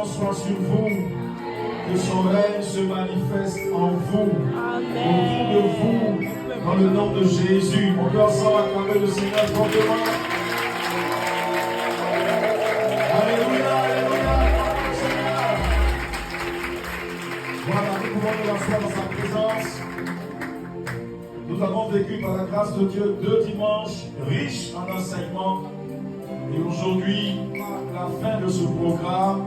Soit sur vous, que son règne se manifeste en vous, autour de vous, dans le nom de Jésus. On peut ensemble acclamer le Seigneur fortement. Alléluia, alléluia, Seigneur. Voilà, nous pouvons nous asseoir dans sa présence. Nous avons vécu par la grâce de Dieu 2 dimanches riches en enseignements. Et aujourd'hui, la fin de ce programme.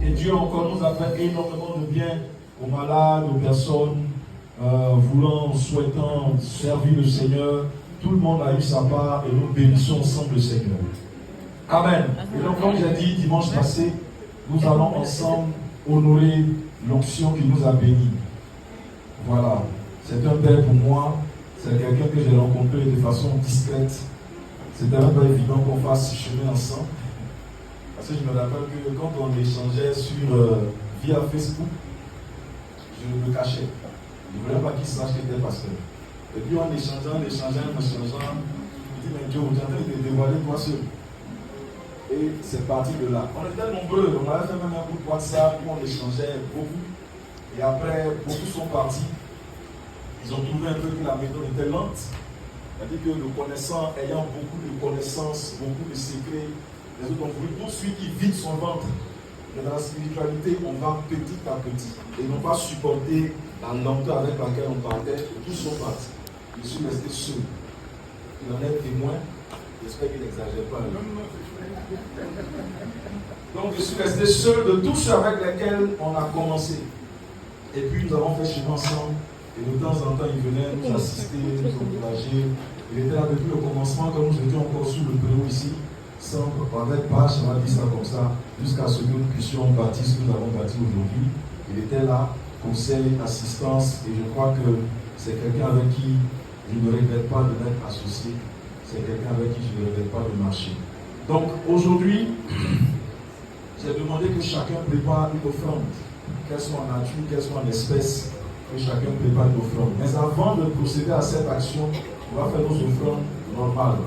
Et Dieu encore nous a fait énormément de bien aux malades, aux personnes voulant, souhaitant servir le Seigneur. Tout le monde a eu sa part et nous bénissons ensemble le Seigneur. Amen. Et donc, comme j'ai dit dimanche passé, nous allons ensemble honorer l'onction qui nous a bénis. Voilà. C'est un père pour moi. C'est quelqu'un que j'ai rencontré de façon discrète. C'était un peu évident qu'on fasse chemin ensemble. Parce que je me rappelle que quand on échangeait via Facebook, je me cachais. Je ne voulais pas qu'il sache qu'il était pasteur. Et puis en échangeant, je me dis, mais Dieu, tu es en train de dévoiler toi seul. Et c'est parti de là. On était nombreux, on avait fait même un groupe WhatsApp où on échangeait beaucoup. Et après, beaucoup sont partis. Ils ont trouvé un peu que la méthode était lente. C'est-à-dire que le connaissant, ayant beaucoup de connaissances, beaucoup de secrets, les autres ont voulu tout de suite qu'il vide son ventre. Mais dans la spiritualité, on va petit à petit. Et non pas supporter la lenteur avec laquelle on partait. Et tous sont partis. Je suis resté seul. Il en est témoin. J'espère qu'il n'exagère pas. Donc je suis resté seul de tous ceux avec lesquels on a commencé. Et puis nous avons fait chemin ensemble. Et de temps en temps, il venait nous assister, nous encourager. Il était là depuis le commencement, comme nous étions encore sous le bureau ici. Avec Pache, on va dire ça comme ça, jusqu'à ce que nous puissions bâtir ce que nous avons bâti aujourd'hui. Il était là, conseil, assistance, et je crois que c'est quelqu'un avec qui je ne regrette pas de m'être associé. C'est quelqu'un avec qui je ne regrette pas de marcher. Donc aujourd'hui, j'ai demandé que chacun prépare une offrande, qu'elle soit en nature, qu'elle soit en espèces, que chacun prépare une offrande. Mais avant de procéder à cette action, on va faire nos offrandes normales.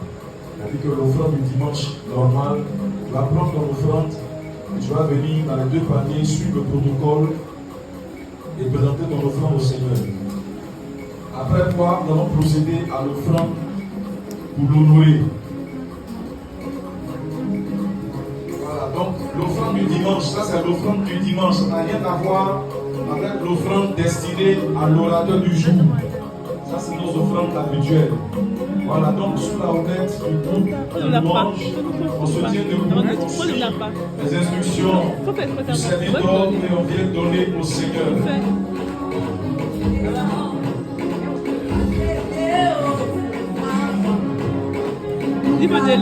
C'est-à-dire que l'offrande du dimanche normal, tu vas prendre ton offrande, et tu vas venir dans les deux paniers, suivre le protocole et présenter ton offrande au Seigneur. Après quoi, nous allons procéder à l'offrande pour l'honorer. Voilà, donc l'offrande du dimanche, ça c'est l'offrande du dimanche, ça n'a rien à voir avec l'offrande destinée à l'orateur du jour. Ça c'est nos offrandes habituelles. Voilà, donc sous la houlette du groupe de louange, on se tient debout, on suit les instructions du serviteur et on vient donner au Seigneur. Dis-moi-le.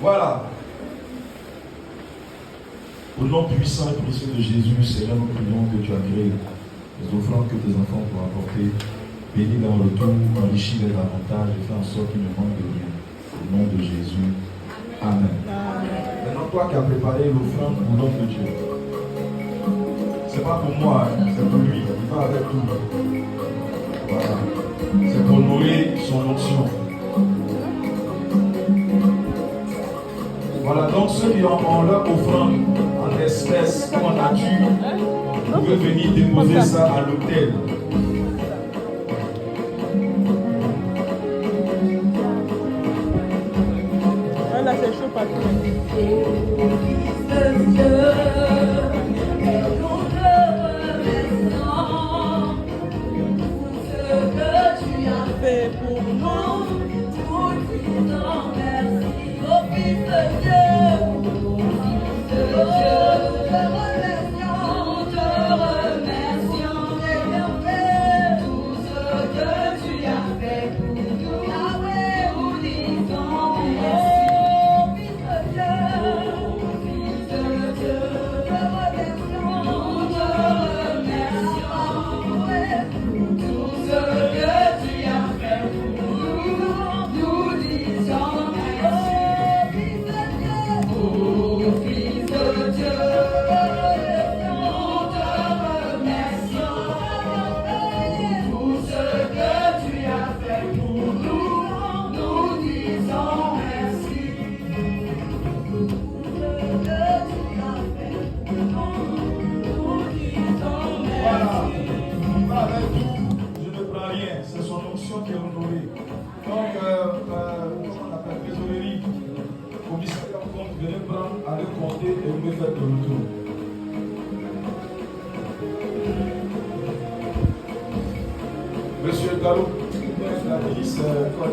Voilà. Au nom puissant et précieux de Jésus, Seigneur, nous prions que tu agrées les offrandes que tes enfants vont apporter. Bénis dans le retour, enrichis-les davantage et fais en sorte qu'ils ne manquent de rien. Au nom de Jésus. Amen. Maintenant, toi qui as préparé l'offrande au nom de Dieu. C'est pas pour moi, hein, c'est pour lui. Il va avec tout. Voilà. C'est pour honorer son onction. Voilà, donc ceux qui ont leur offrande en espèces ou en nature, vous pouvez venir déposer ça à l'hôtel. Là, c'est chaud partout. Fait pour nous, Monsieur Gallo, la police,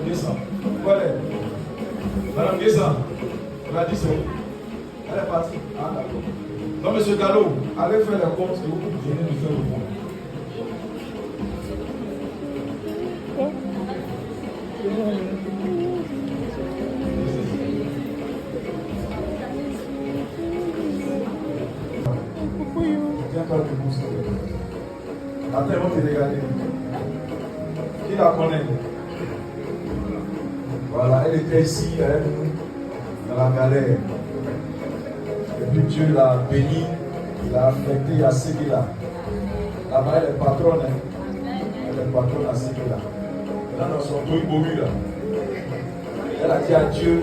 descend. Voilà. Madame Guessa, on a dit c'est où? Elle est partie. Ah, d'accord. Donc, monsieur Gallo, allez faire les comptes et vous venez nous faire le compte. Viens-toi debout, s'il te plaît. Attends, ils vont te regarder. Qui la connaît? Voilà, elle était ici, elle, dans la galère. Et puis Dieu l'a béni, il a affecté à Séguila. Là-bas, elle est patronne. Elle est patronne à Séguila. Là, dans son truc beau là. Elle a dit à Dieu,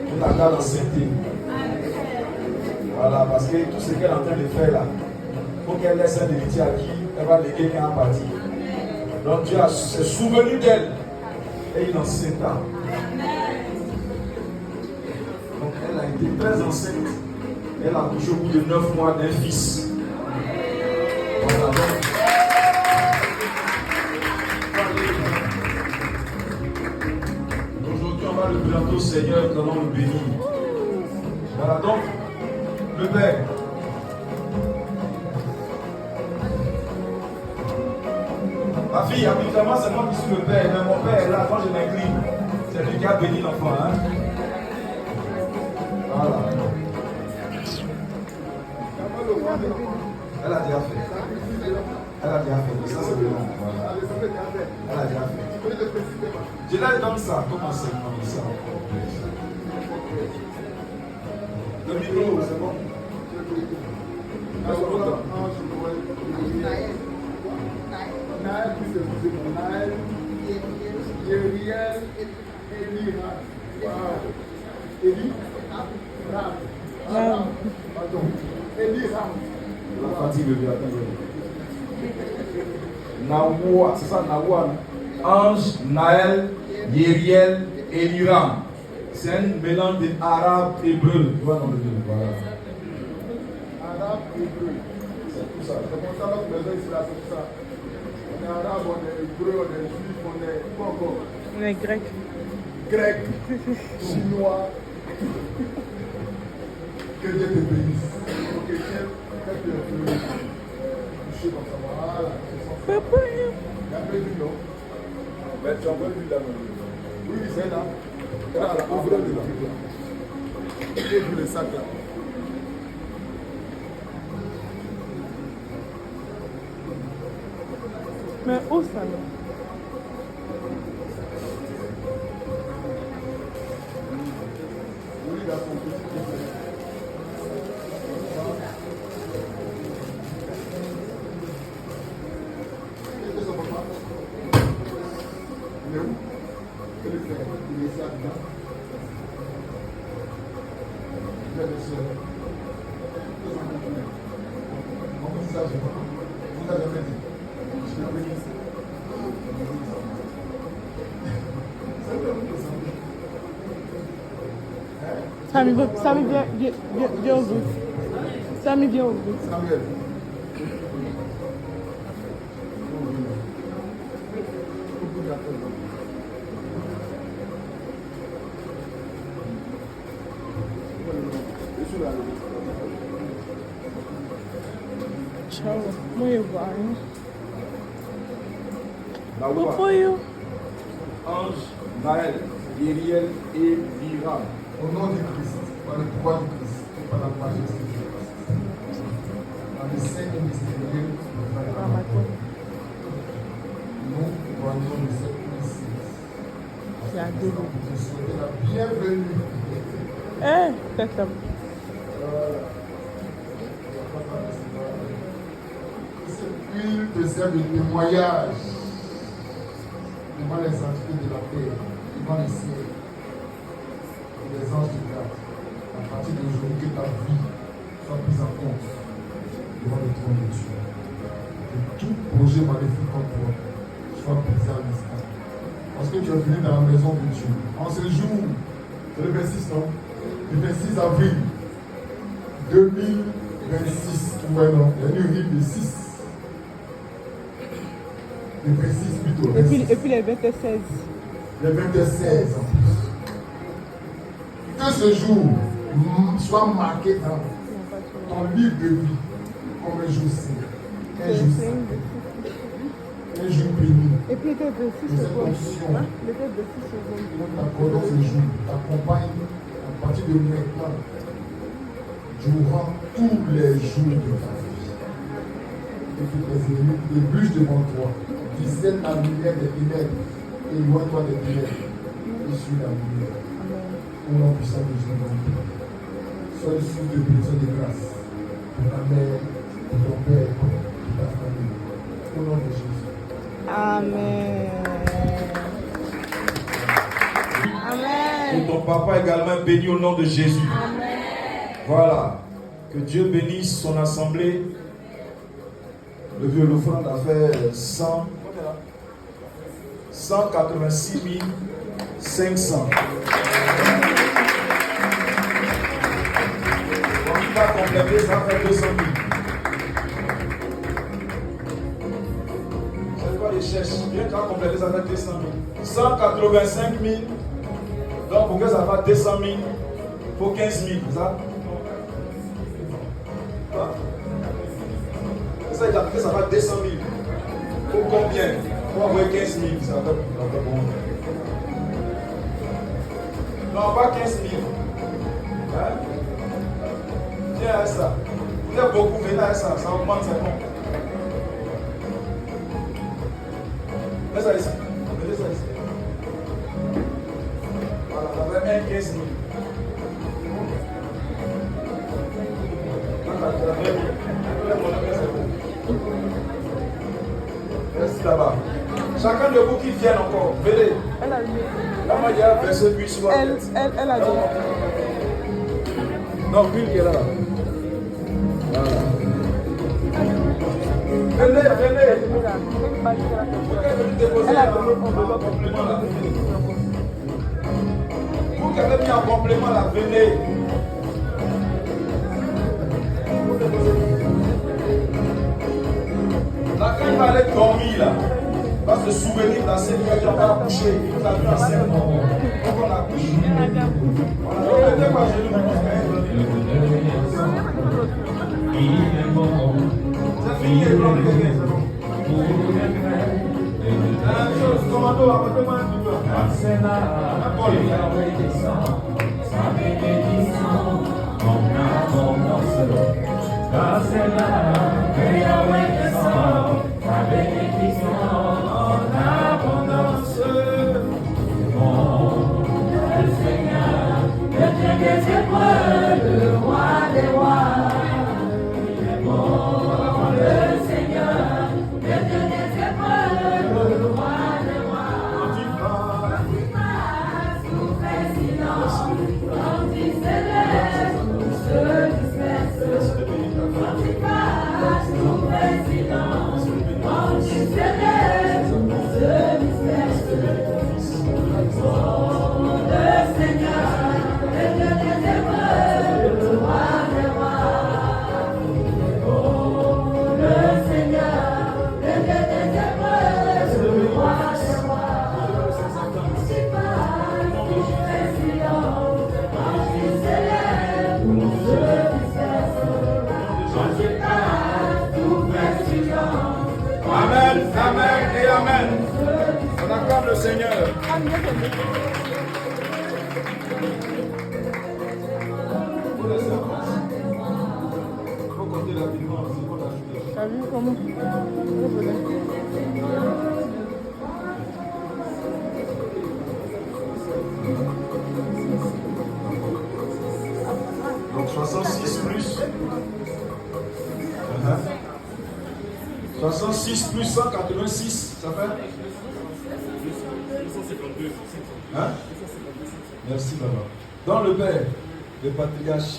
tout la garde en santé. Voilà, parce que tout ce qu'elle est en train de faire là, il faut qu'elle laisse un héritier à qui elle va léguer qu'un parti. Donc Dieu s'est souvenu d'elle et il en s'est ans. Donc elle a été très enceinte. Elle a accouché au bout de 9 mois d'un fils. Voilà, donc. Aujourd'hui, on va le présenter au Seigneur, nous allons le bénir. Voilà, donc, le Père. Ma fille, habituellement, c'est moi qui suis le Père, mais mon Père est là, quand je m'incline, c'est lui qui a béni l'enfant. Hein? Voilà. Elle a déjà fait. Elle a déjà fait. Ça, c'est le nom. Voilà. Elle a déjà fait. Je l'ai donné ça. Comment c'est comme ça? Le micro, c'est bon. Naël, Yeriel, Elira. Eli, Ram. Pardon. Eliram. La fatigue de Naoua, c'est ça, Naoua. Ange, Naël, Yeriel, Eliram. C'est un mélange d'arabe et hébreu. Tu vois dans le livre, voilà. Arabe, hébreu. C'est tout ça. C'est comme ça notre maison ici, là, c'est tout ça. On est arabe, on est hébreu, on est juif, on est quoi encore? On est grec. Grec, chinois. Que Dieu te bénisse. Ok, tiens, quand tu es venu, toucher comme ça, voilà. Papa, Il y a un peu vu, non? Mais tu as pas vu là. Oui, c'est là. Voilà, la ouvre de la vie. J'ai vu le sac là. mais où ça là? Oui, il a son petit peu. Qu'est-ce que ça va pas? Il est où? Il est fait. Il est ça dedans. Il est le seul. On fait ça, je vois. Vous avez jamais dit. Je l'ai appris. C'est vrai, vous savez. Samy, viens au bout. Samy, viens au bout. Samuel. Ciao. Muy bien. Naoua, Apoio. Ange, Naël, Yeriel et Liram. Au nom du Christ, par le pouvoir du Christ, et par la majesté du Christ, dans le sein et mystérieux de Frère, nous voyons de cette puissance. C'est à deux. Je souhaite la bienvenue. Peut-être là. Cette huile te sert de témoignage devant les entités de la paix, devant les cieux et les anges de garde. À partir d'aujourd'hui, que ta vie soit prise en compte devant le trône de Dieu. Que tout projet maléfique contre toi soit brisé à l'instant. Parce que tu es venu dans la maison de Dieu. En ce jour, c'est le 26, non? Le 26 avril 2026. Ouais, non, il y a une rime de 6. Le 26 plutôt. Et puis les 26. Le 26 en plus. Que ce jour soit marqué dans ton livre de vie comme un jour saint, un jour saint, un jour béni. Et puis, était de 6 secondes. Il était de 6 secondes. Nous t'accordons ce jour, t'accompagne à partir de maintenant, durant tous les jours de ta vie. Et que tes ennemis éblouissent devant toi, discerne la lumière des ténèbres, et loin-toi des ténèbres, et suis la lumière. Au nom puissant de Jésus, sois le source de bénédiction de grâce pour ta mère, pour ton père, pour ta famille. Au nom de Jésus. Amen. Amen. Et ton papa également béni au nom de Jésus. Amen. Voilà. Que Dieu bénisse son assemblée. Le vieux l'offrande a fait 186 500. Quand il va compléter, ça fait 200 000. C'est quoi les cherches? Bien qu'à compléter, ça fait 200 000. 185 000. Donc pour que ça fasse 200 000, il faut 15 000, c'est ça? Ça, il a fait, ça va 200 000. Pour combien? Pour envoyer 15 000. Ça va bon. Non, pas 15 000. Hein? Viens à ça. Vous êtes beaucoup, venez à ça. Ça augmente, c'est bon. Mets ça ici. Mettez ça ici. Voilà, ça va être 15 000. Merci là-bas. Chacun de vous qui vient encore, venez. Elle a dit. Là-bas, il y a un verset puis soit. Elle a dit. Non, lui qui est là. Voilà. Venez. Elle a donné complément là. Vous qui avez mis en complément là, venez. Là, quand il va aller dormir, là, il va se souvenir de la Seigneur qui a accouché. Il nous a vu en 5 mois. Donc on accouche. Voilà, mettez pas chez nous. C'est fini, les blancs, c'est bon. La même chose, commando, apportez-moi un petit peu. Sa bénédiction en abondance. Car c'est là que Yahweh descend, sa bénédiction en abondance. Le Seigneur, le Dieu des épreuves, le roi des rois. Il est bon, le Seigneur, le Dieu des épreuves, le roi des rois. Quand il passe, tout fait silence. Quand il s'élève, tout se disperse. Quand il passe, tout fait silence. Quand il s'élève, tout se disperse. Oh, le Seigneur, le Dieu des épreuves, le roi des rois. Oh, le Seigneur, le Dieu des épreuves, le roi des rois. Quand il passe, tout fait silence. Quand il s'élève, tout se disperse. Quand il passe, tout fait silence. Amen, amen et amen. On acclame le Seigneur. Faut compter la vie, c'est pour la journée. T'as vu comment? Donc 66 plus. 66 plus 186, ça fait? Hein? Merci, papa. Dans le Père, le patriarche.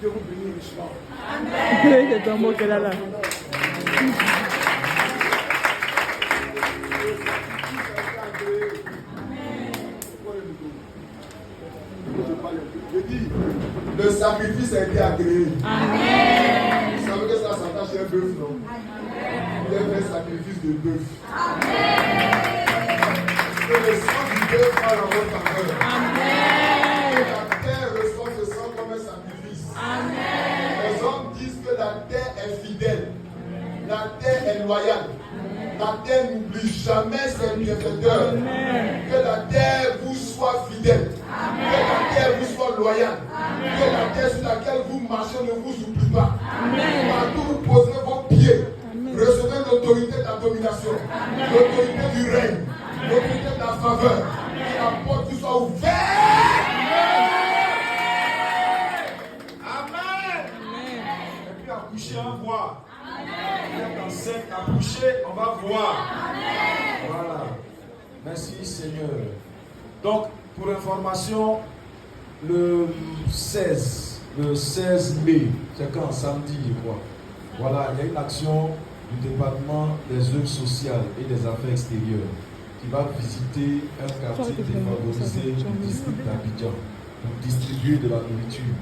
Dieu vous bénisse richement. Amen. C'est ton mot qu'elle a là. Je dis, le sacrifice a été agréé. Amen. Vous savez que ça s'attache à un bœuf, non? Il y a un sacrifice de bœuf. Amen. Que le sang du bœuf parle en votre faveur. Amen. La terre loyale. La terre n'oublie jamais ses bienfaiteurs. Que la terre vous soit fidèle. Que la terre vous soit loyale. Que la terre sur laquelle vous marchez ne vous oublie pas. Partout où vous poserez vos pieds, recevez l'autorité de la domination, l'autorité du règne, l'autorité de la faveur. Que la porte vous soit ouverte. Amen. Et puis accoucher, on va voir. Vous êtes enceinte, accoucher, on va voir. Voilà. Merci Seigneur. Donc, pour information, le 16 mai, c'est quand? Samedi, je crois. Voilà, il y a une action du département des œuvres sociales et des affaires extérieures qui va visiter un quartier défavorisé du district d'Abidjan pour distribuer de la nourriture.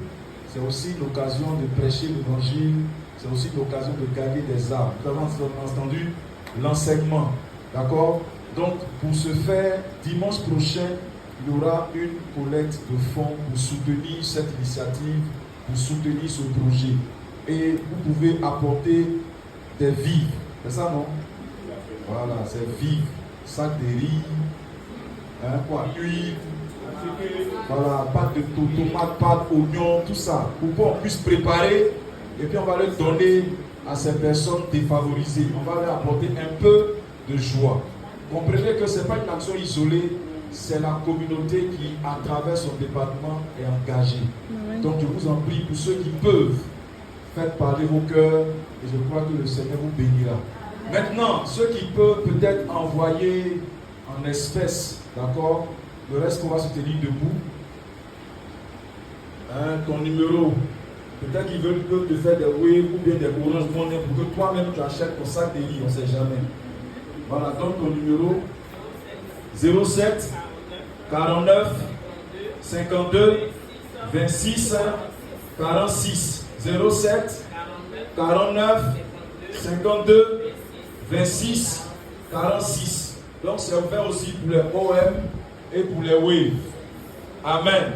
C'est aussi l'occasion de prêcher l'évangile, c'est aussi l'occasion de gagner des armes. Nous avons entendu l'enseignement, d'accord? Donc, pour ce faire, dimanche prochain, il y aura une collecte de fonds pour soutenir cette initiative, pour soutenir ce projet. Et vous pouvez apporter des vivres. C'est ça, non? Voilà, c'est vivres. Sac de riz, huile, voilà, pâte de tomate, pâte, oignon, tout ça. Pour qu'on puisse préparer et puis on va le donner à ces personnes défavorisées. On va leur apporter un peu de joie. Comprenez que ce n'est pas une action isolée, c'est la communauté qui, à travers son département, est engagée. Donc je vous en prie, pour ceux qui peuvent, faites parler vos cœurs et je crois que le Seigneur vous bénira. Maintenant, ceux qui peuvent peut-être envoyer en espèces, d'accord? Le reste, on va se tenir debout. Ton numéro, peut-être qu'ils veulent te faire des Wave ou bien des Orange Money pour que toi-même tu achètes ton sac de riz, on ne sait jamais. Voilà, donc ton numéro 07 49 52 26 46 07 49 52 26 46. Donc c'est ouvert aussi pour les OM et pour les Wave. Amen.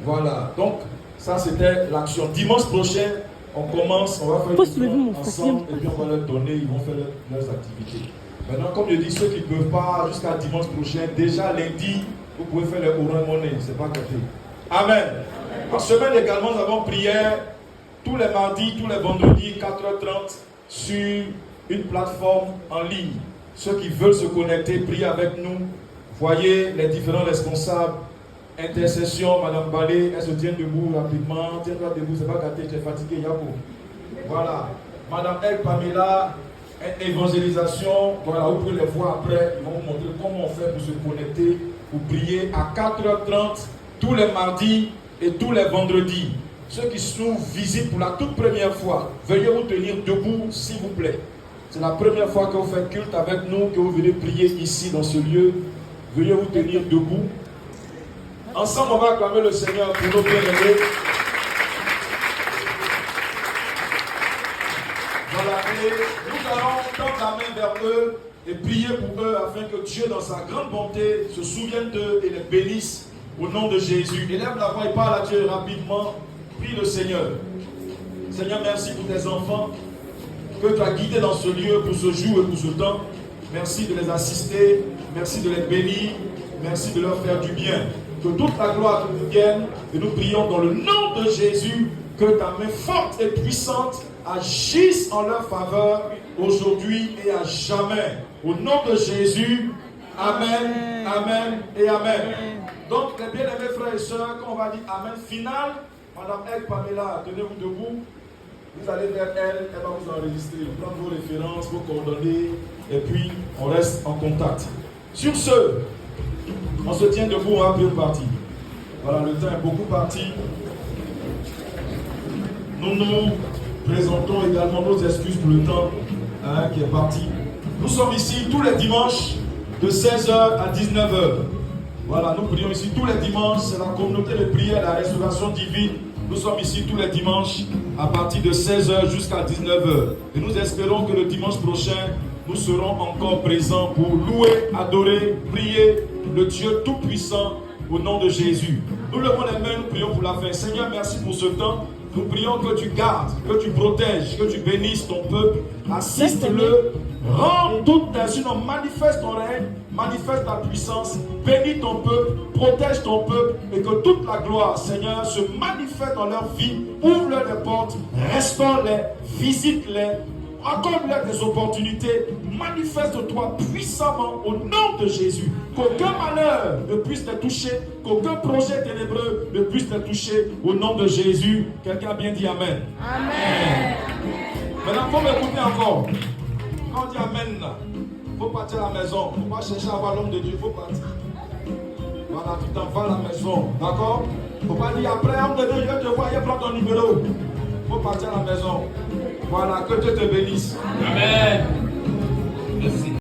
Voilà, donc ça c'était l'action. Dimanche prochain, on commence, on va faire une ensemble et puis on va leur donner, ils vont faire leurs activités. Maintenant, comme je dis, ceux qui ne peuvent pas jusqu'à dimanche prochain, déjà lundi, vous pouvez faire les Orange Money, c'est pas café. Amen. En semaine également, nous avons prière tous les mardis, tous les vendredis, 4h30 sur une plateforme en ligne. Ceux qui veulent se connecter, priez avec nous. Voyez les différents responsables. Intercession, Madame Balé, elle se tient debout rapidement. Tiens-toi debout, c'est pas gâté, tu es fatigué, Yabo. Voilà. Madame El Pamela, évangélisation. Voilà, vous pouvez les voir après. Ils vont vous montrer comment on fait pour se connecter, pour prier à 4h30 tous les mardis et tous les vendredis. Ceux qui sont visibles pour la toute première fois, veuillez vous tenir debout, s'il vous plaît. C'est la première fois que vous faites culte avec nous, que vous venez prier ici dans ce lieu. Veuillez vous tenir debout. Ensemble, on va acclamer le Seigneur pour nos bien-aimés. Voilà, et nous allons tendre la main vers eux et prier pour eux afin que Dieu, dans sa grande bonté, se souvienne d'eux et les bénisse au nom de Jésus. Élève la voix et parle à Dieu rapidement. Prie le Seigneur. Seigneur, merci pour tes enfants que tu as guidés dans ce lieu pour ce jour et pour ce temps. Merci de les assister. Merci de les bénir. Merci de leur faire du bien. Que toute la gloire te revienne. Et nous prions dans le nom de Jésus que ta main forte et puissante agisse en leur faveur aujourd'hui et à jamais. Au nom de Jésus, Amen, Amen et Amen. Donc, les bien-aimés frères et sœurs, quand on va dire Amen final, Madame El Pamela, tenez-vous debout. Vous allez vers elle, elle va vous enregistrer, prendre vos références, vos coordonnées, et puis on reste en contact. Sur ce, on se tient debout, on va prier une partie. Voilà, le temps est beaucoup parti. Nous nous présentons également nos excuses pour le temps qui est parti. Nous sommes ici tous les dimanches de 16h à 19h. Voilà, nous prions ici tous les dimanches. C'est la communauté de prière, la restauration divine. Nous sommes ici tous les dimanches à partir de 16h jusqu'à 19h. Et nous espérons que le dimanche prochain, nous serons encore présents pour louer, adorer, prier le Dieu Tout-Puissant au nom de Jésus. Nous levons les mains, nous prions pour la fin. Seigneur, merci pour ce temps. Nous prions que tu gardes, que tu protèges, que tu bénisses ton peuple. Assiste-le. Rends toute ta sinon manifeste ton règne, manifeste ta puissance, bénis ton peuple, protège ton peuple et que toute la gloire, Seigneur, se manifeste dans leur vie. Ouvre-leur les portes, restaure-les, visite-les, accorde-leur des opportunités, manifeste-toi puissamment au nom de Jésus. Qu'aucun malheur ne puisse te toucher, qu'aucun projet ténébreux ne puisse te toucher au nom de Jésus. Quelqu'un a bien dit Amen. Amen. Maintenant, il faut m'écouter encore. Quand on dit Amen, il faut partir à la maison. Il ne faut pas chercher à voir l'homme de Dieu, il faut partir. Voilà, tu t'en vas à la maison. D'accord? Il ne faut pas dire après, homme de Dieu, je vais te voir, il prend ton numéro. Il faut partir à la maison. Voilà, que Dieu te bénisse. Amen. Merci.